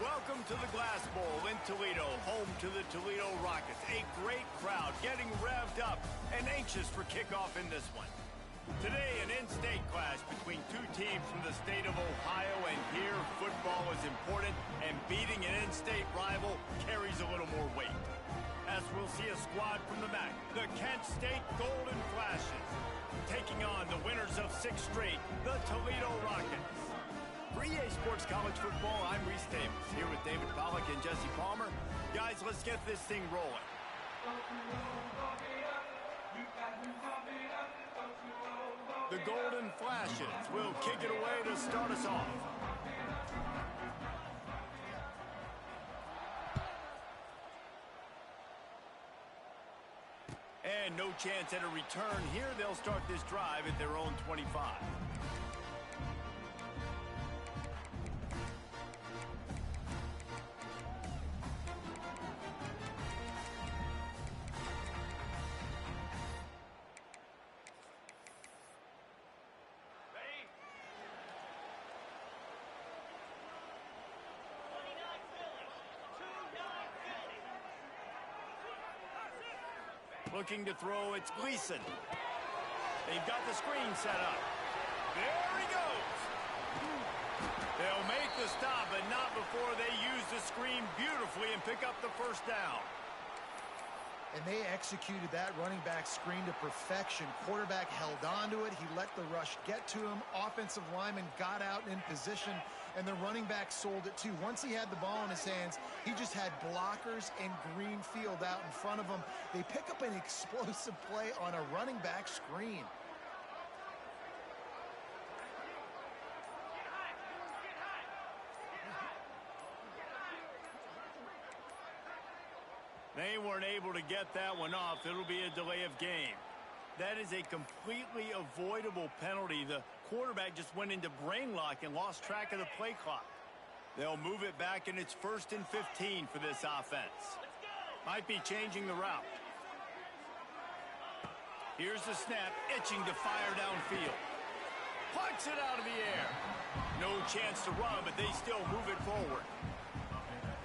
Welcome to the Glass Bowl in Toledo, home to the Toledo Rockets. A great crowd getting revved up and anxious for kickoff in this one. Today, an in-state clash between two teams from the state of Ohio, and here, football is important, and beating an in-state rival carries a little more weight. As we'll see a squad from the MAC, the Kent State Golden Flashes, taking on the winners of 6 straight, the Toledo Rockets. For EA Sports College Football, I'm Reese Davis, here with David Pollack and Jesse Palmer. Guys, let's get this thing rolling. The Golden Flashes will kick it away to start us off. And no chance at a return here. They'll start this drive at their own 25. Looking to throw, it's Gleason. They've got the screen set up. There he goes. They'll make the stop, but not before they use the screen beautifully and pick up the first down. And they executed that running back screen to perfection. Quarterback held on to it. He let the rush get to him. Offensive lineman got out in position, and the running back sold it too. Once he had the ball in his hands, he just had blockers and green field out in front of him. They pick up an explosive play on a running back screen. They weren't able to get that one off. It'll be a delay of game. That is a completely avoidable penalty. The quarterback just went into brain lock and lost track of the play clock. They'll move it back, and it's 1st and 15 for this offense. Might be changing the route. Here's the snap, itching to fire downfield. Plucks it out of the air. No chance to run, but they still move it forward.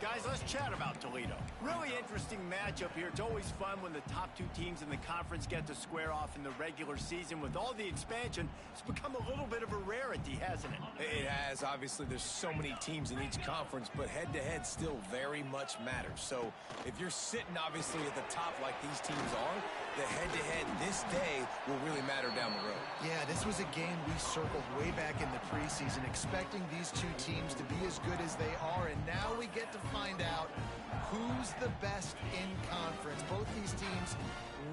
Guys, let's chat about Toledo. Really interesting matchup here. It's always fun when the top 2 teams in the conference get to square off in the regular season. With all the expansion, it's become a little bit of a rarity, hasn't it? It has. Obviously, there's so many teams in each conference, but head-to-head still very much matters. So if you're sitting, obviously, at the top like these teams are, the head-to-head this day will really matter down the road. Yeah, this was a game we circled way back in the preseason, expecting these 2 teams to be as good as they are, and now we get to find out who's the best in conference. Both these teams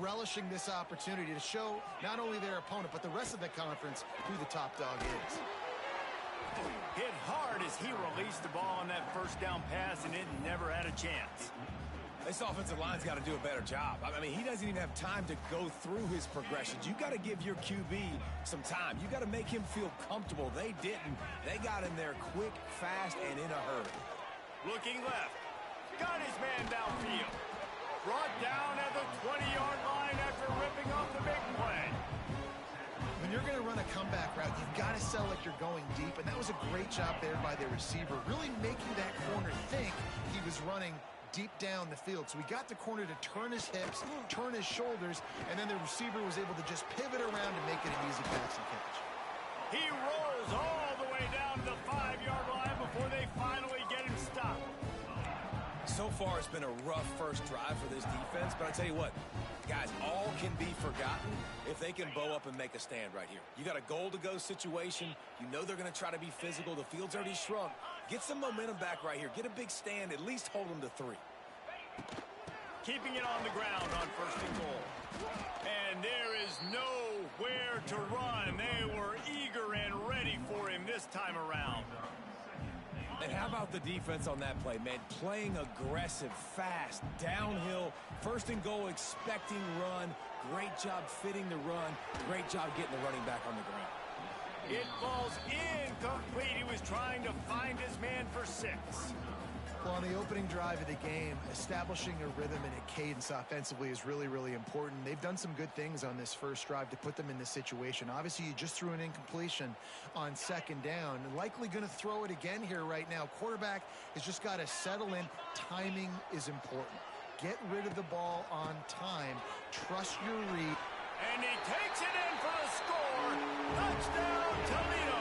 relishing this opportunity to show not only their opponent, but the rest of the conference who the top dog is. Hit hard as he released the ball on that first down pass, and it never had a chance. This offensive line's got to do a better job. I mean, he doesn't even have time to go through his progressions. You got to give your QB some time. You got to make him feel comfortable. They didn't. They got in there quick, fast, and in a hurry. Looking left. Got his man downfield. Brought down at the 20-yard line after ripping off the big play. When you're going to run a comeback route, you've got to sell like you're going deep, and that was a great job there by the receiver, really making that corner think he was running deep down the field. So we got the corner to turn his hips, turn his shoulders, and then the receiver was able to just pivot around and make it an easy pass and catch. He rolls all the way down to the 5-yard line before they finally get him stopped. So far, it's been a rough first drive for this defense, but I tell you what, guys, all can be forgotten if they can bow up and make a stand right here. You got a goal-to-go situation. You know they're going to try to be physical. The field's already shrunk. Get some momentum back right here. Get a big stand. At least hold them to 3. Keeping it on the ground on 1st and goal. And there is nowhere to run. They were eager and ready for him this time around. And how about the defense on that play, man? Playing aggressive, fast, downhill, 1st and goal, expecting run. Great job fitting the run. Great job getting the running back on the ground. It falls incomplete. He was trying to find his man for 6. Well, on the opening drive of the game, establishing a rhythm and a cadence offensively is really, really important. They've done some good things on this first drive to put them in this situation. Obviously, you just threw an incompletion on second down, and likely going to throw it again here right now. Quarterback has just got to settle in. Timing is important. Get rid of the ball on time. Trust your read. And he takes it in for the score. Touchdown, Toledo.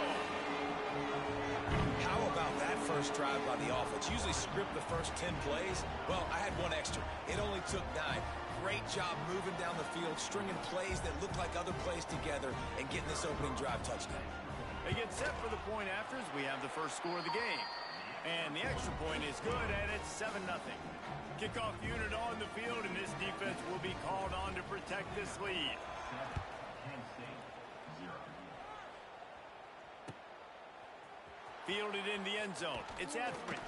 How about that first drive by the offense? Usually script the first 10 plays. Well, I had one extra. It only took 9. Great job moving down the field, stringing plays that look like other plays together, and getting this opening drive touchdown. They get set for the point afters. We have the first score of the game. And the extra point is good, and it's 7-0. Kickoff unit on the field, and this defense will be called on to protect this lead. Fielded in the end zone. It's Etheridge.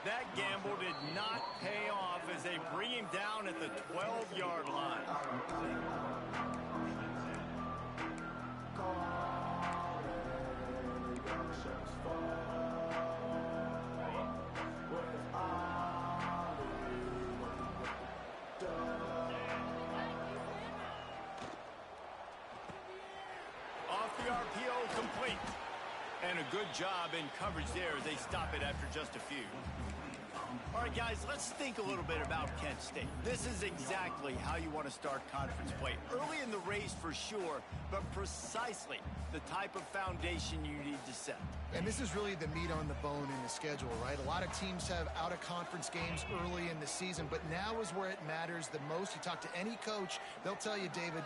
That gamble did not pay off as they bring him down at the 12-yard line. Off the RPO, complete. And a good job in coverage there as they stop it after just a few. All right, guys, let's think a little bit about Kent State. This is exactly how you want to start conference play. Early in the race for sure, but precisely the type of foundation you need to set. And this is really the meat on the bone in the schedule, right? A lot of teams have out-of-conference games early in the season, but now is where it matters the most. You talk to any coach, they'll tell you, David,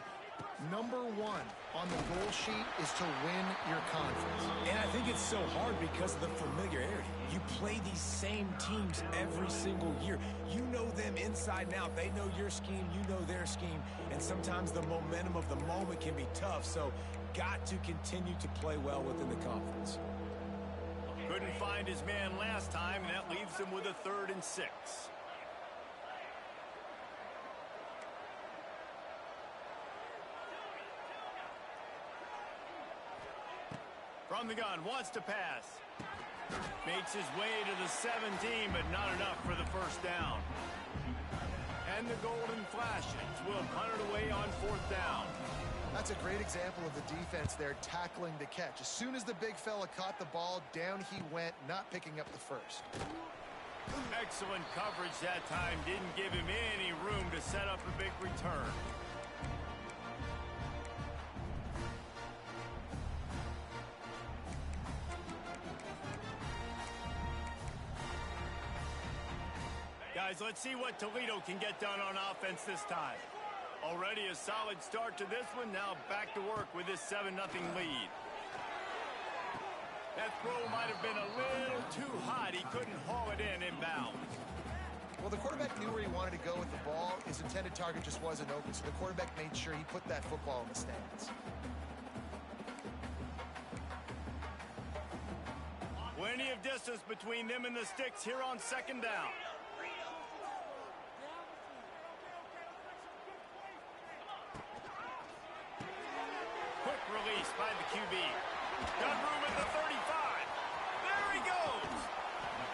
number 1 on the goal sheet is to win your conference. And I think it's so hard because of the familiarity. You play these same teams every single year. You know them inside and out. They know your scheme, you know their scheme, and sometimes the momentum of the moment can be tough, so got to continue to play well within the conference. Couldn't find his man last time, and that leaves him with a 3rd and 6. From the gun, wants to pass. Makes his way to the 17, but not enough for the first down. And the golden flashes will punt it away on 4th down. That's a great example of the defense there tackling the catch. As soon as the big fella caught the ball, down he went, not picking up the first. Excellent coverage that time. Didn't give him any room to set up a big return. Guys, let's see what Toledo can get done on offense this time. Already a solid start to this one. Now back to work with this 7-0 lead. That throw might have been a little too hot. He couldn't haul it in inbounds. Well, the quarterback knew where he wanted to go with the ball. His intended target just wasn't open, so the quarterback made sure he put that football in the stands. Plenty of distance between them and the sticks here on 2nd down. Quick release by the QB. Got room at the 35. There he goes.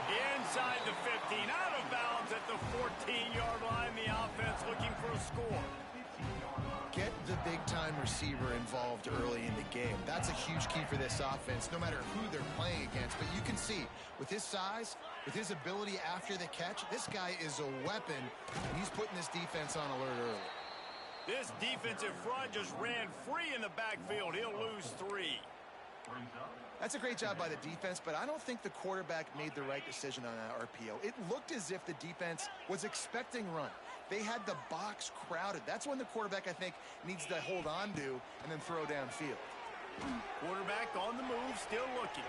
Inside the 15. Out of bounds at the 14-yard line. The offense looking for a score. Get the big-time receiver involved early in the game. That's a huge key for this offense, no matter who they're playing against. But you can see, with his size, with his ability after the catch, this guy is a weapon, and he's putting this defense on alert early. This defensive front just ran free in the backfield. He'll lose 3. That's a great job by the defense, but I don't think the quarterback made the right decision on that RPO. It looked as if the defense was expecting run. They had the box crowded. That's when the quarterback, I think, needs to hold on to and then throw downfield. Quarterback on the move, still looking.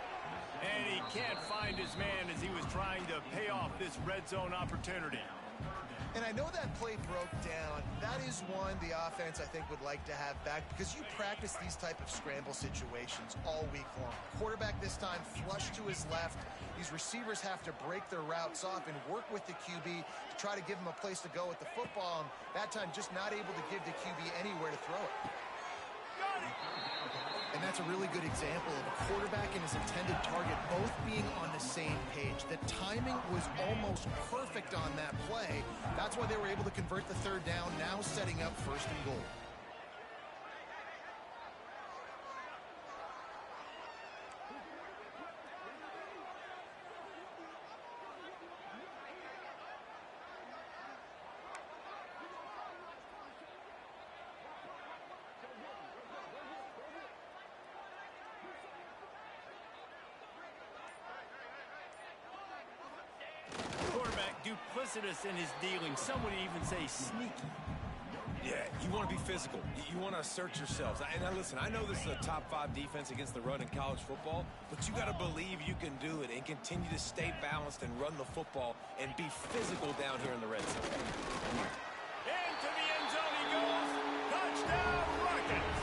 And he can't find his man as he was trying to pay off this red zone opportunity. And I know that play broke down. That is one the offense, I think, would like to have back because you practice these type of scramble situations all week long. Quarterback this time flush to his left. These receivers have to break their routes off and work with the QB to try to give him a place to go with the football. And that time just not able to give the QB anywhere to throw it. Got it. And that's a really good example of a quarterback and his intended target both being on the same page. The timing was almost perfect on that play. That's why they were able to convert the third down, now setting up first and goal. Duplicitous in his dealing. Some would even say sneaky. Yeah, you want to be physical. You want to assert yourselves. And now listen, I know this is a top 5 defense against the run in college football, but you got to believe you can do it and continue to stay balanced and run the football and be physical down here in the red zone. Into the end zone he goes. Touchdown, Rockets.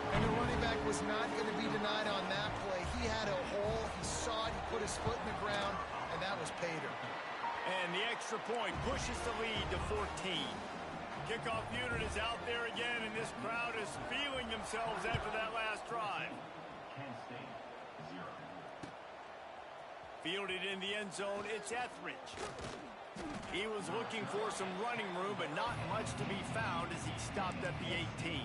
And the running back was not going to be denied on that play. He had a hole. He saw it. He put his foot in the ground. And that was Pater. And the extra point pushes the lead to 14. Kickoff unit is out there again, and this crowd is feeling themselves after that last drive. Fielded in the end zone, it's Etheridge. He was looking for some running room, but not much to be found as he stopped at the 18.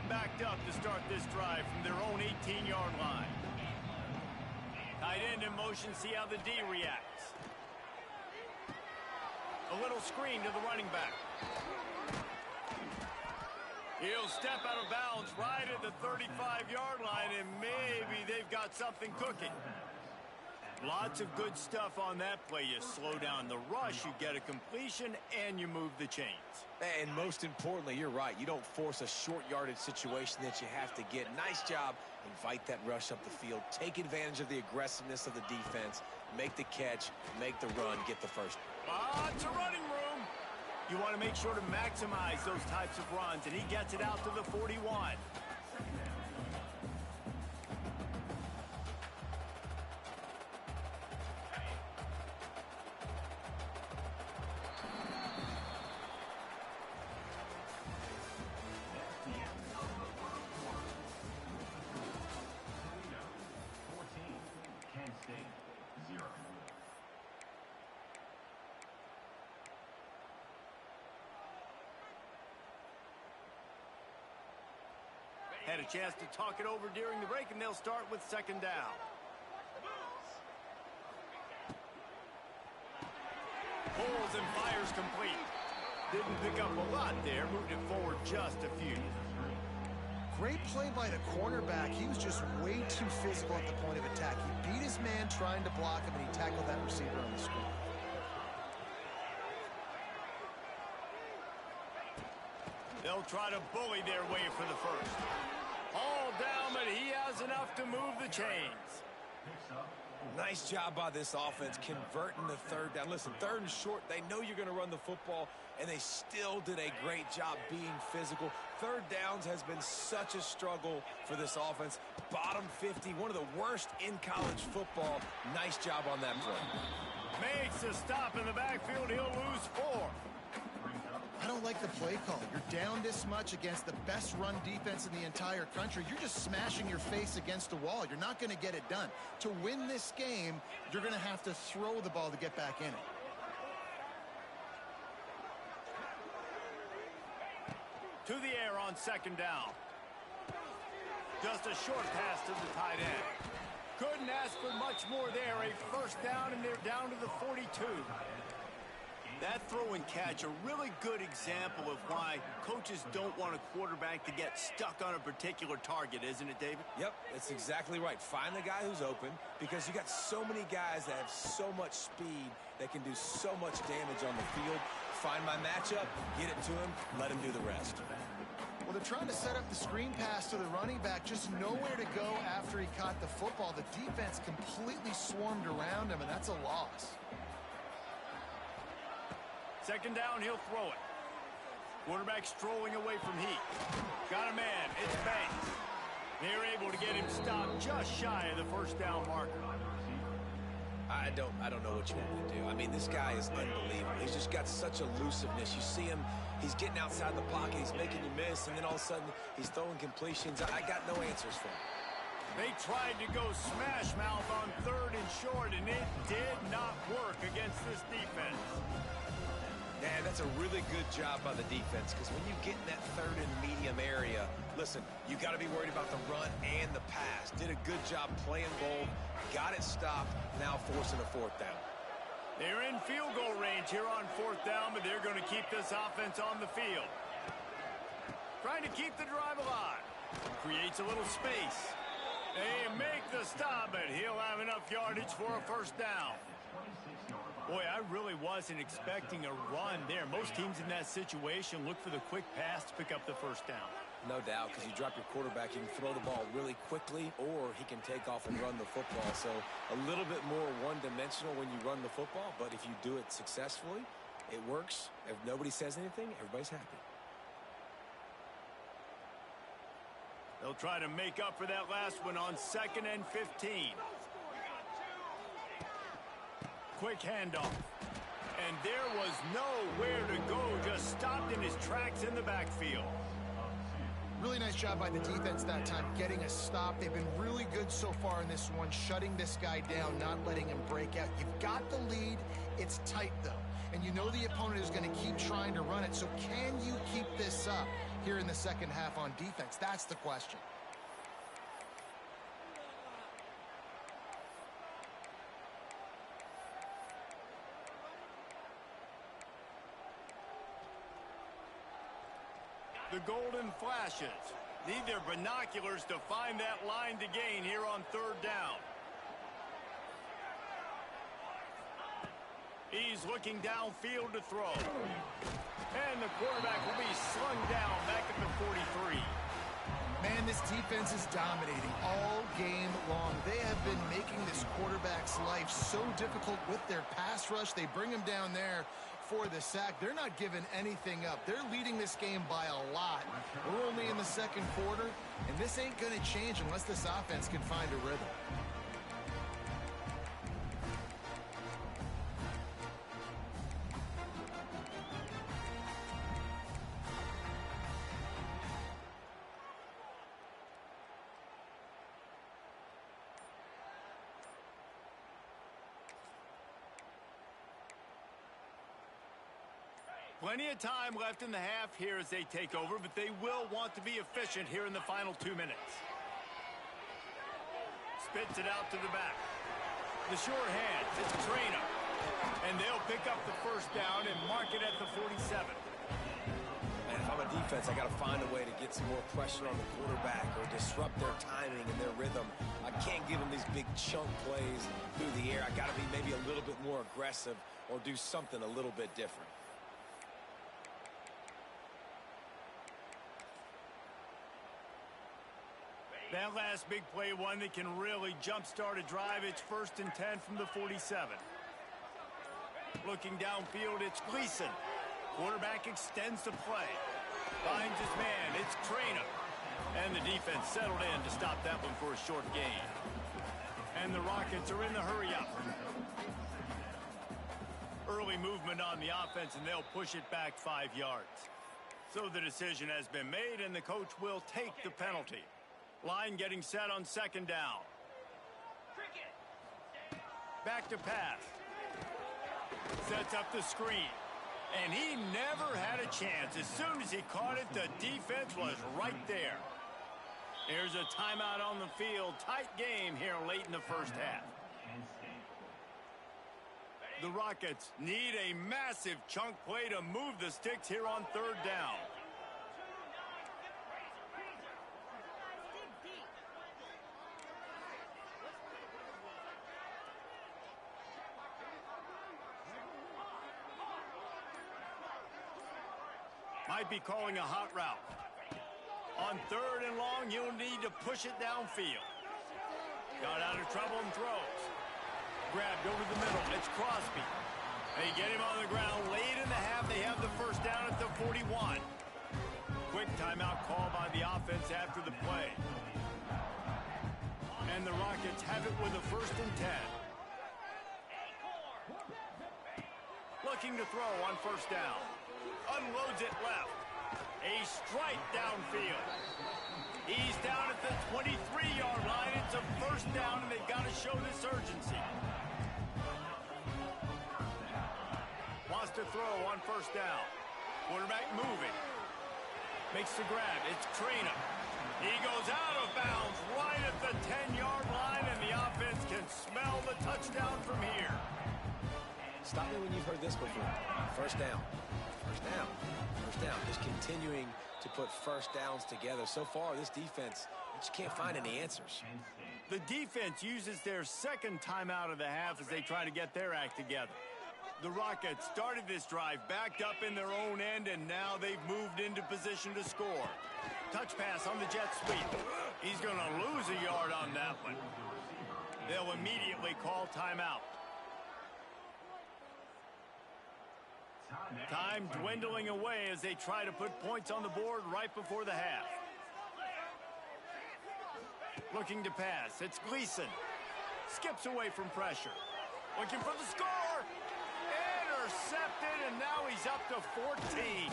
Backed up to start this drive from their own 18-yard line. Tight end in motion, see how the D reacts. A little screen to the running back. He'll step out of bounds right at the 35-yard line, and maybe they've got something cooking. Lots of good stuff on that play. You slow down the rush, you get a completion, and you move the chains. And most importantly, you're right. You don't force a short yardage situation that you have to get. Nice job. Invite that rush up the field. Take advantage of the aggressiveness of the defense. Make the catch. Make the run. Get the first. Lots of running room. You want to make sure to maximize those types of runs, and he gets it out to the 41. Had a chance to talk it over during the break, and they'll start with second down. Pulls and fires complete. Didn't pick up a lot there, moved it forward just a few. Great play by the cornerback. He was just way too physical at the point of attack. He beat his man trying to block him, and he tackled that receiver on the screen. They'll try to bully their way for the first. All down, but he has enough to move the chains. Nice job by this offense converting the third down. Listen, third and short, they know you're going to run the football, and they still did a great job being physical. Third downs has been such a struggle for this offense. Bottom 50, one of the worst in college football. Nice job on that play. Makes a stop in the backfield. He'll lose 4. I don't like the play call. You're down this much against the best run defense in the entire country. You're just smashing your face against the wall. You're not going to get it done. To win this game, you're going to have to throw the ball to get back in it. To the air on second down. Just a short pass to the tight end. Couldn't ask for much more there. A first down, and they're down to the 42. That throw and catch, a really good example of why coaches don't want a quarterback to get stuck on a particular target, isn't it, David? Yep, that's exactly right. Find the guy who's open, because you got so many guys that have so much speed that can do so much damage on the field. Find my matchup, get it to him, let him do the rest. Well, they're trying to set up the screen pass to the running back, just nowhere to go after he caught the football. The defense completely swarmed around him, and that's a loss. Second down, he'll throw it. Quarterback strolling away from heat. Got a man. It's Banks. They're able to get him stopped just shy of the first down marker. I don't know what you want me to do. I mean, this guy is unbelievable. He's just got such elusiveness. You see him, he's getting outside the pocket, he's making you miss, and then all of a sudden, he's throwing completions. I got no answers for him. They tried to go smash mouth on 3rd and short, and it did not work against this defense. Yeah, that's a really good job by the defense, because when you get in that 3rd and medium area, listen, you got to be worried about the run and the pass. Did a good job playing both, got it stopped, now forcing a 4th down. They're in field goal range here on 4th down, but they're going to keep this offense on the field. Trying to keep the drive alive. Creates a little space. They make the stop, but he'll have enough yardage for a 1st down. Boy, I really wasn't expecting a run there. Most teams in that situation look for the quick pass to pick up the 1st down. No doubt, because you drop your quarterback, you can throw the ball really quickly, or he can take off and run the football. So a little bit more one-dimensional when you run the football, but if you do it successfully, it works. If nobody says anything, everybody's happy. They'll try to make up for that last one on 2nd and 15. Quick handoff. And there was nowhere to go, just stopped in his tracks in the backfield. Really nice job by the defense that time, getting a stop. They've been really good so far in this one, shutting this guy down, not letting him break out. You've got the lead. It's tight, though. And you know the opponent is going to keep trying to run it. So can you keep this up here in the second half on defense? That's the question. The golden flashes need their binoculars to find that line to gain here on 3rd down. He's looking downfield to throw. And the quarterback will be slung down back at the 43. Man, this defense is dominating all game long. They have been making this quarterback's life so difficult with their pass rush. They bring him down there for the sack. They're not giving anything up. They're leading this game by a lot. We're only in the 2nd quarter, and this ain't going to change unless this offense can find a rhythm. Plenty of time left in the half here as they take over, but they will want to be efficient here in the final 2 minutes. Spits it out to the back. The sure hands, it's Toledo. And they'll pick up the 1st down and mark it at the 47. Man, if I'm a defense, I got to find a way to get some more pressure on the quarterback or disrupt their timing and their rhythm. I can't give them these big chunk plays through the air. I got to be maybe a little bit more aggressive or do something a little bit different. That last big play, one that can really jumpstart a drive. It's 1st and 10 from the 47. Looking downfield, it's Gleason. Quarterback extends the play. Finds his man, it's Toledo. And the defense settled in to stop that one for a short gain. And the Rockets are in the hurry-up. Early movement on the offense, and they'll push it back 5 yards. So the decision has been made, and the coach will take the penalty. Line getting set on 2nd down. Back to pass. Sets up the screen. And he never had a chance. As soon as he caught it, the defense was right there. There's a timeout on the field. Tight game here late in the 1st half. The Rockets need a massive chunk play to move the sticks here on 3rd down. Might be calling a hot route. On 3rd and long, you'll need to push it downfield. Got out of trouble and throws. Grabbed over the middle. It's Crosby. They get him on the ground. Late in the half, they have the 1st down at the 41. Quick timeout call by the offense after the play. And the Rockets have it with a 1st and 10. Looking to throw on 1st down. Unloads it left. A strike downfield. He's down at the 23-yard line. It's a 1st down, and they've got to show this urgency. Wants to throw on 1st down. Quarterback moving. Makes the grab. It's Trina. He goes out of bounds right at the 10-yard line, and the offense can smell the touchdown from here. Stop me when you've heard this before. 1st down. 1st down. 1st down. Just continuing to put 1st downs together. So far, this defense, you just can't find any answers. The defense uses their 2nd timeout of the half as they try to get their act together. The Rockets started this drive backed up in their own end, and now they've moved into position to score. Touch pass on the jet sweep. He's going to lose a yard on that one. They'll immediately call timeout. Time dwindling away as they try to put points on the board right before the half. Looking to pass. It's Gleason. Skips away from pressure. Looking for the score. Intercepted, and now he's up to 14.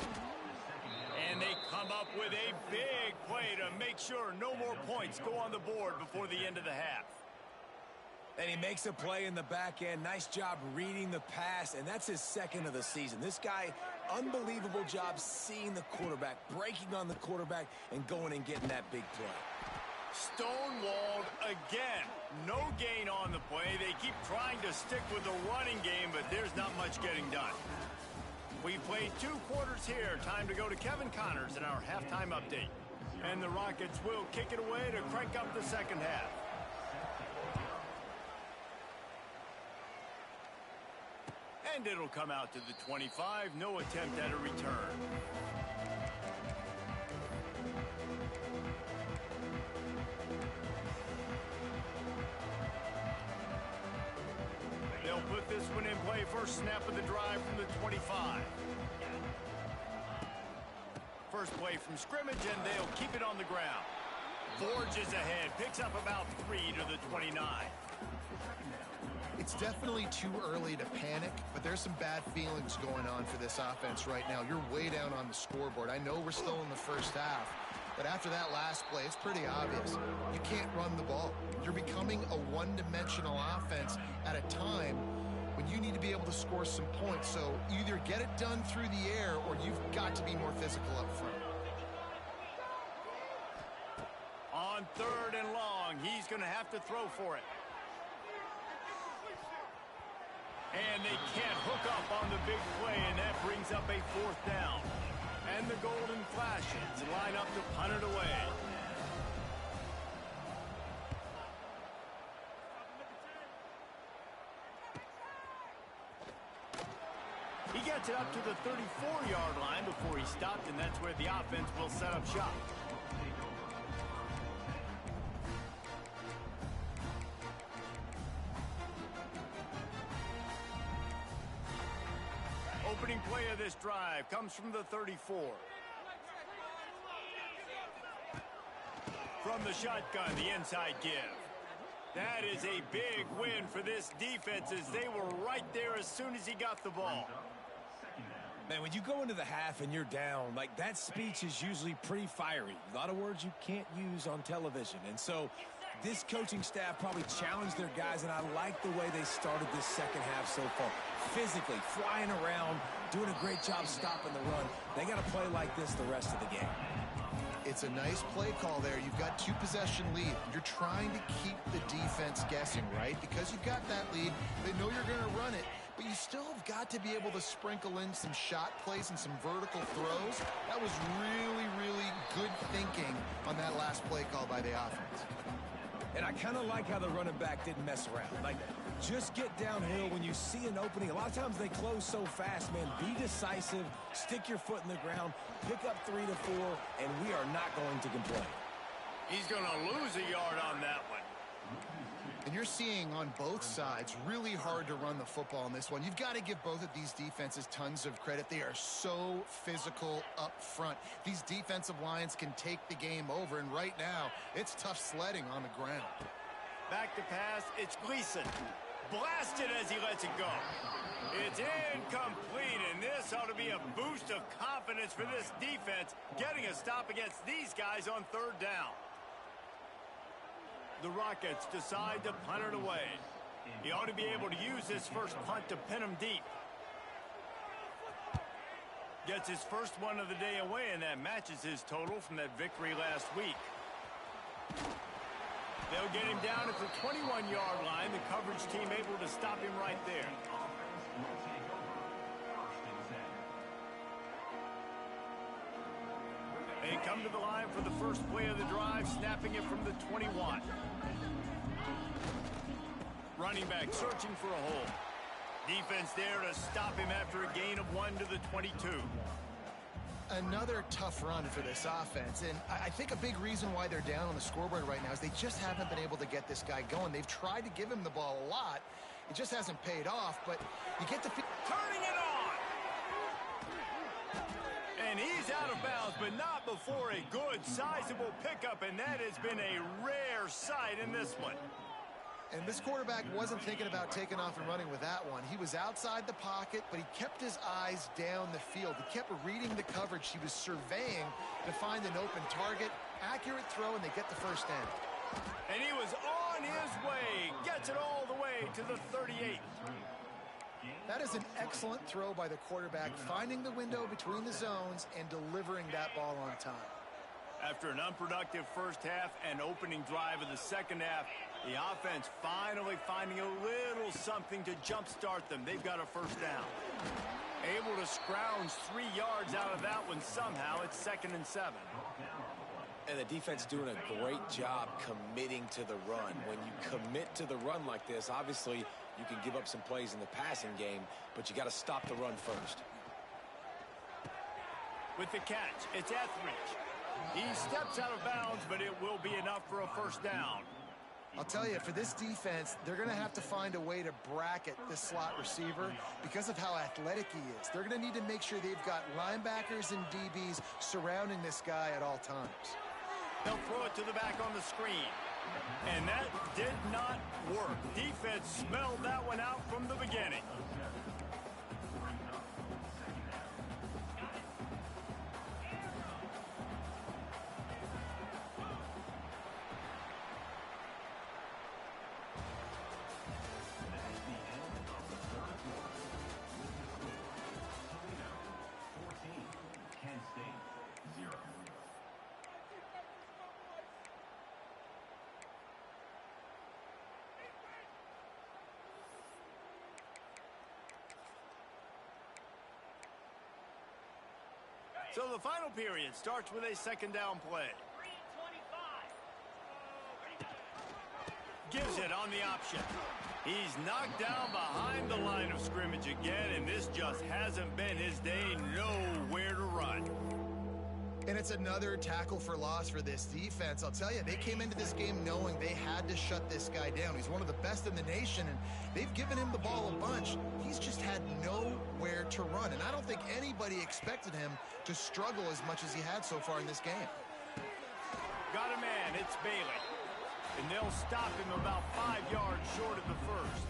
And they come up with a big play to make sure no more points go on the board before the end of the half. And he makes a play in the back end. Nice job reading the pass, and that's his 2nd of the season. This guy, unbelievable job seeing the quarterback, breaking on the quarterback, and going and getting that big play. Stonewalled again. No gain on the play. They keep trying to stick with the running game, but there's not much getting done. We played 2 quarters here. Time to go to Kevin Connors in our halftime update. And the Rockets will kick it away to crank up the 2nd half. And it'll come out to the 25. No attempt at a return. They'll put this one in play. 1st snap of the drive from the 25. First play from scrimmage, and they'll keep it on the ground. Forges ahead. Picks up about 3 to the 29. It's definitely too early to panic, but there's some bad feelings going on for this offense right now. You're way down on the scoreboard. I know we're still in the 1st half, but after that last play, it's pretty obvious. You can't run the ball. You're becoming a one-dimensional offense at a time when you need to be able to score some points. So either get it done through the air or you've got to be more physical up front. On 3rd and long, he's going to have to throw for it. And they can't hook up on the big play, and that brings up a 4th down. And the golden flashes line up to punt it away. He gets it up to the 34-yard line before he stopped, and that's where the offense will set up shop. Opening play of this drive comes from the 34. From the shotgun, the inside give. That is a big win for this defense as they were right there as soon as he got the ball. Man, when you go into the half and you're down, like that speech is usually pretty fiery. A lot of words you can't use on television. And so this coaching staff probably challenged their guys, and I like the way they started this 2nd half so far. Physically, flying around, doing a great job stopping the run. They got to play like this the rest of the game. It's a nice play call there. You've got 2-possession lead. You're trying to keep the defense guessing, right? Because you've got that lead, they know you're going to run it, but you still have got to be able to sprinkle in some shot plays and some vertical throws. That was really, really good thinking on that last play call by the offense. And I kind of like how the running back didn't mess around. Like, just get downhill when you see an opening. A lot of times they close so fast, man. Be decisive, stick your foot in the ground, pick up 3 to 4, and we are not going to complain. He's going to lose a yard on that one. And you're seeing on both sides really hard to run the football in this one. You've got to give both of these defenses tons of credit. They are so physical up front. These defensive lines can take the game over, and right now it's tough sledding on the ground. Back to pass. It's Gleason. Blasted as he lets it go. It's incomplete, and this ought to be a boost of confidence for this defense, getting a stop against these guys on third down. The Rockets decide to punt it away. He ought to be able to use this first punt to pin him deep. Gets his first one of the day away, and that matches his total from that victory last week. They'll get him down at the 21-yard line. The coverage team able to stop him right there. They come to the line for the first play of the drive, snapping it from the 21. Running back searching for a hole. Defense there to stop him after a gain of 1 to the 22. Another tough run for this offense, and I think a big reason why they're down on the scoreboard right now is they just haven't been able to get this guy going. They've tried to give him the ball a lot. It just hasn't paid off, but you get the... Turning it on! And he's out of bounds, but not before a good, sizable pickup, and that has been a rare sight in this one. And this quarterback wasn't thinking about taking off and running with that one. He was outside the pocket, but he kept his eyes down the field. He kept reading the coverage. He was surveying to find an open target. Accurate throw, and they get the first down. And he was on his way. Gets it all the way to the 38. That is an excellent throw by the quarterback, finding the window between the zones and delivering that ball on time. After an unproductive first half and opening drive of the second half, the offense finally finding a little something to jumpstart them. They've got a first down. Able to scrounge 3 yards out of that one somehow. It's 2nd and 7. And the defense doing a great job committing to the run. When you commit to the run like this, obviously you can give up some plays in the passing game, but you got to stop the run first. With the catch, it's Etheridge. He steps out of bounds, but it will be enough for a first down. I'll tell you, for this defense, they're going to have to find a way to bracket this slot receiver because of how athletic he is. They're going to need to make sure they've got linebackers and DBs surrounding this guy at all times. They'll throw it to the back on the screen. And that did not work. Defense smelled that one out from the beginning. So the final period starts with a second down play. Gives it on the option. He's knocked down behind the line of scrimmage again, and this just hasn't been his day. Nowhere to run. And it's another tackle for loss for this defense. I'll tell you, they came into this game knowing they had to shut this guy down. He's one of the best in the nation, and they've given him the ball a bunch. He's just had nowhere to run, and I don't think anybody expected him to struggle as much as he had so far in this game. Got a man, it's Bailey. And they'll stop him about 5 yards short of the first.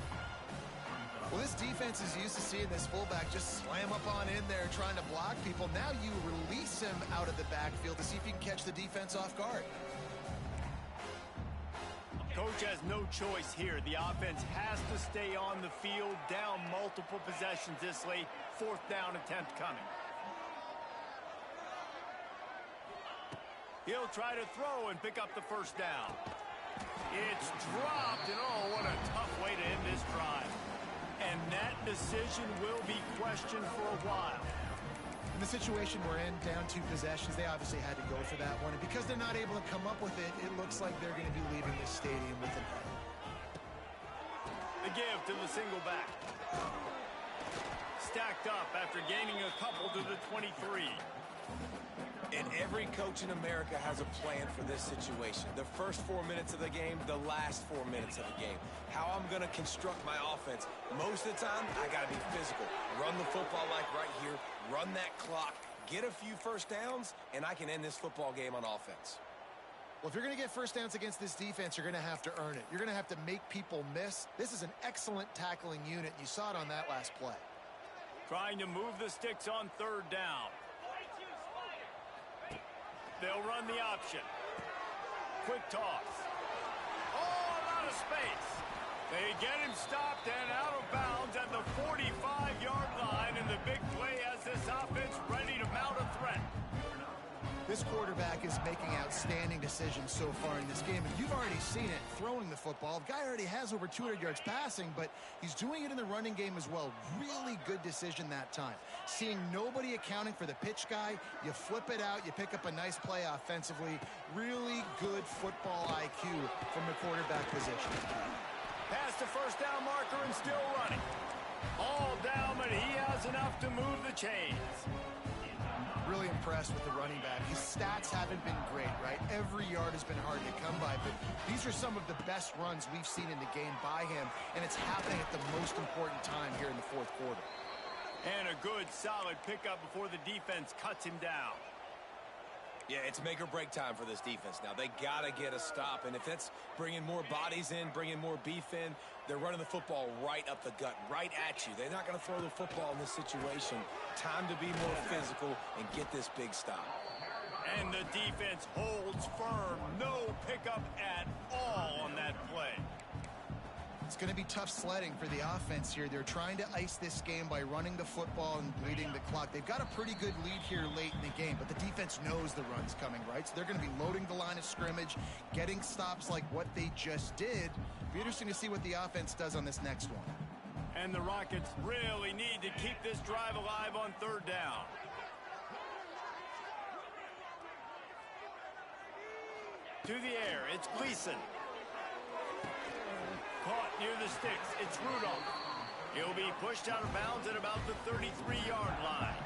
Well, this defense is used to seeing this fullback just slam up on in there trying to block people. Now you release him out of the backfield to see if you can catch the defense off guard. Coach has no choice here. The offense has to stay on the field, down multiple possessions this late. 4th down attempt coming. He'll try to throw and pick up the first down. It's dropped, and oh, what a tough way to end this drive. And that decision will be questioned for a while. In the situation we're in, down 2 possessions, they obviously had to go for that one. And because they're not able to come up with it, it looks like they're going to be leaving this stadium with an edge. The give to the single back. Stacked up after gaining a couple to the 23. And every coach in America has a plan for this situation. The first 4 minutes of the game, the last 4 minutes of the game. How I'm going to construct my offense. Most of the time, I got to be physical. Run the football like right here. Run that clock. Get a few first downs, and I can end this football game on offense. Well, if you're going to get first downs against this defense, you're going to have to earn it. You're going to have to make people miss. This is an excellent tackling unit. You saw it on that last play. Trying to move the sticks on third down. They'll run the option. Quick toss. Oh, a lot of space. They get him stopped and out of bounds at the 45-yard line, and the big play has this offense ready to mount a threat. This quarterback is making outstanding decisions so far in this game, and you've already seen it throwing the football. The guy already has over 200 yards passing, but he's doing it in the running game as well. Really good decision that time. Seeing nobody accounting for the pitch guy, you flip it out, you pick up a nice play offensively. Really good football IQ from the quarterback position. Past the first down marker and still running. All down, but he has enough to move the chains. Really impressed with the running back. His stats haven't been great, right? Every yard has been hard to come by, but these are some of the best runs we've seen in the game by him, and it's happening at the most important time here in the fourth quarter. And a good, solid pickup before the defense cuts him down. Yeah, it's make or break time for this defense now. They got to get a stop, and if that's bringing more bodies in, bringing more beef in, they're running the football right up the gut, right at you. They're not going to throw the football in this situation. Time to be more physical and get this big stop. And the defense holds firm. No pickup at all on that play. It's going to be tough sledding for the offense here. They're trying to ice this game by running the football and bleeding the clock. They've got a pretty good lead here late in the game, but the defense knows the run's coming, right? So they're going to be loading the line of scrimmage, getting stops like what they just did. Be interesting to see what the offense does on this next one. And the Rockets really need to keep this drive alive on third down. To the air, it's Gleason. Caught near the sticks, it's Rudolph. He'll be pushed out of bounds at about the 33-yard line.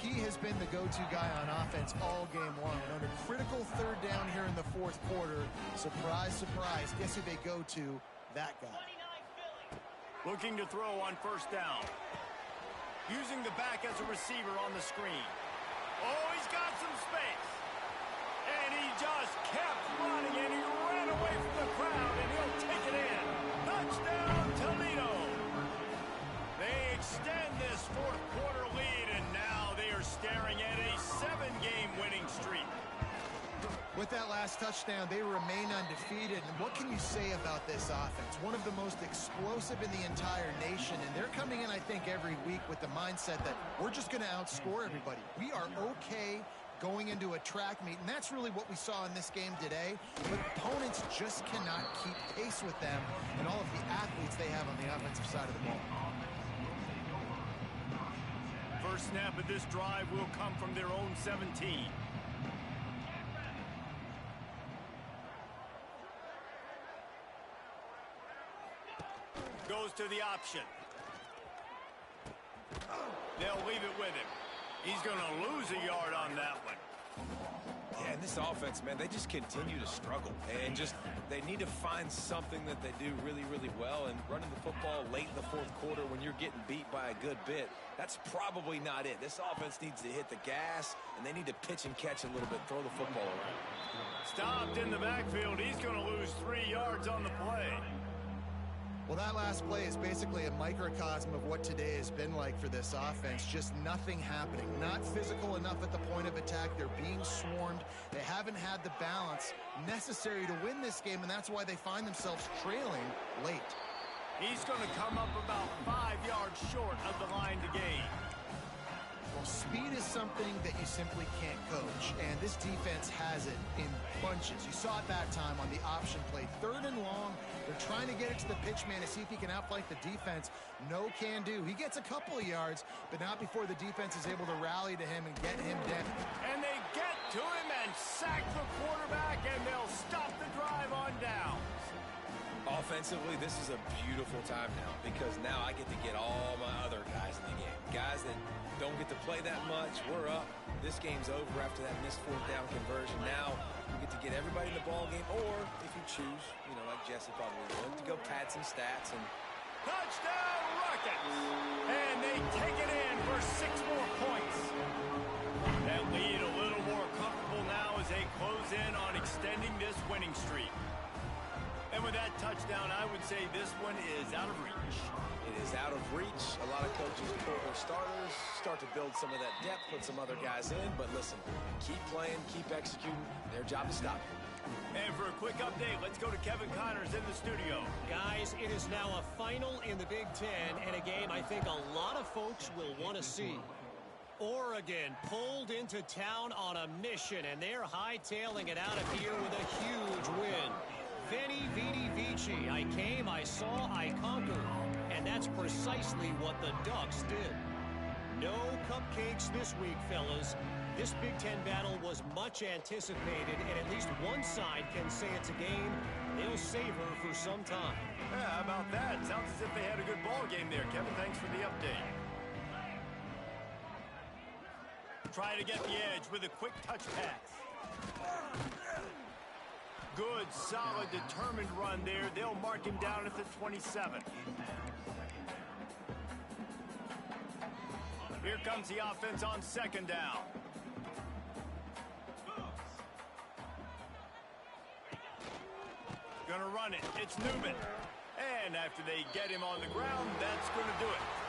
He has been the go-to guy on offense all game long. And under critical third down here in the fourth quarter, surprise, surprise, guess who they go to? That guy. Looking to throw on first down. Using the back as a receiver on the screen. Oh, he's got some space. And he just kept running, and he ran away from the crowd, and he'll take it in. Touchdown, Toledo. They extend this fourth quarter lead, and now they are staring at a 7-game winning streak. With that last touchdown, they remain undefeated. And what can you say about this offense? One of the most explosive in the entire nation, and they're coming in, I think, every week with the mindset that we're just going to outscore everybody. We are okay going into a track meet, and that's really what we saw in this game today. But opponents just cannot keep pace with them and all of the athletes they have on the offensive side of the ball. First snap of this drive will come from their own 17. Goes to the option. They'll leave it with him. He's going to lose a yard on that one. Yeah, and this offense, man, they just continue to struggle. And they need to find something that they do really, really well. And running the football late in the fourth quarter when you're getting beat by a good bit, that's probably not it. This offense needs to hit the gas, and they need to pitch and catch a little bit, throw the football around. Stopped in the backfield. He's going to lose 3 yards on the play. Well, that last play is basically a microcosm of what today has been like for this offense. Just nothing happening. Not physical enough at the point of attack. They're being swarmed. They haven't had the balance necessary to win this game, and that's why they find themselves trailing late. He's going to come up about 5 yards short of the line to gain. Well, speed is something that you simply can't coach, and this defense has it in bunches. You saw it that time on the option play. 3rd and long, they're trying to get it to the pitch man to see if he can outflank the defense. No can do. He gets a couple of yards, but not before the defense is able to rally to him and get him down. And they get to him and sack the quarterback, and they'll stop the drive on downs. Offensively, this is a beautiful time now because now I get to get all my other guys in the game. Guys that don't get to play that much. We're up. This game's over after that missed 4th down conversion. Now we get to get everybody in the ball game, or if you choose, like Jesse probably would, to go pad some stats and touchdown Rockets! And they take it in for 6 more points. That lead a little more comfortable now as they close in on winning streak. And with that touchdown, I would say this one is out of reach. It is out of reach. A lot of coaches pull their starters, start to build some of that depth, put some other guys in. But listen, keep playing, keep executing. Their job is stop. And for a quick update, let's go to Kevin Connors in the studio. Guys, it is now a final in the Big Ten, and a game I think a lot of folks will want to see. Oregon pulled into town on a mission, and they're hightailing it out of here with a huge win. Veni, vidi, vici. I came, I saw, I conquered. And that's precisely what the Ducks did. No cupcakes this week, fellas. This Big Ten battle was much anticipated, and at least one side can say it's a game they'll savor for some time. Yeah, how about that? Sounds as if they had a good ball game there, Kevin. Thanks for the update. Try to get the edge with a quick touch pass. Good, solid, determined run there. They'll mark him down at the 27. Here comes the offense on second down. Gonna run it. It's Newman. And after they get him on the ground, that's gonna do it.